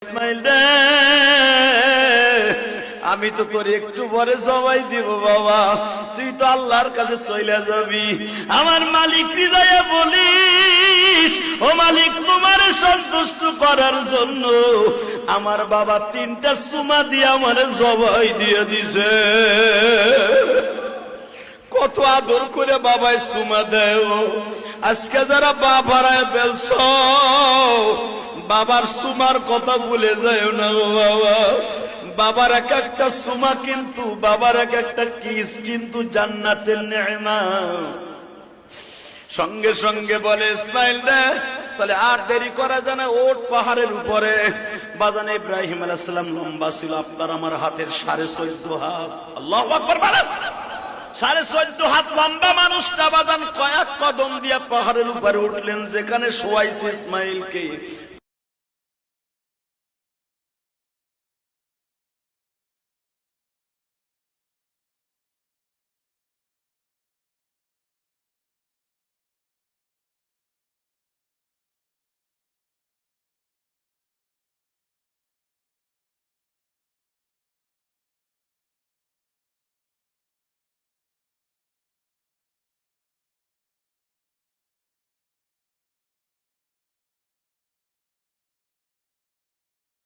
ইসমাইল রে, আমি তো তোর একটু পরে সবাই দিব বাবা, তুই তো আল্লাহর কাছে চলে যাবি। আমার মালিক রিজায়া বলিস, ও মালিক তোমার সন্তুষ্ট করার জন্য আমার বাবা 3টা সুমা দিয়ে আমার জবাই দিয়ে দিছে। কত আদর করে বাবাই সুমা দেয়। আজকে যারা বাবারায় ফেলছ, বাবার সুমার কথা ভুলে যায় না বাবা। বাবার এক একটা সুমা কিন্তু, বাবার এক একটা কিস কিন্তু জান্নাতের নেয়ামত। সঙ্গে সঙ্গে বলে ইসমাইল রে, তাহলে আর দেরি করা যায় না, ওঠ পাহাড়ের উপরে। বাজান ইব্রাহিম আলাইহিস সালাম লম্বা ছিল আপনার আমার হাতের 14.5 হাত। আল্লাহু আকবার বলেন। 14.5 হাত লম্বা মানুষটা বাজান কয়েক কদম দিয়ে পাহাড়ের উপরে উঠলেন, যেখানে শোয়াইছে ইসমাইলকে।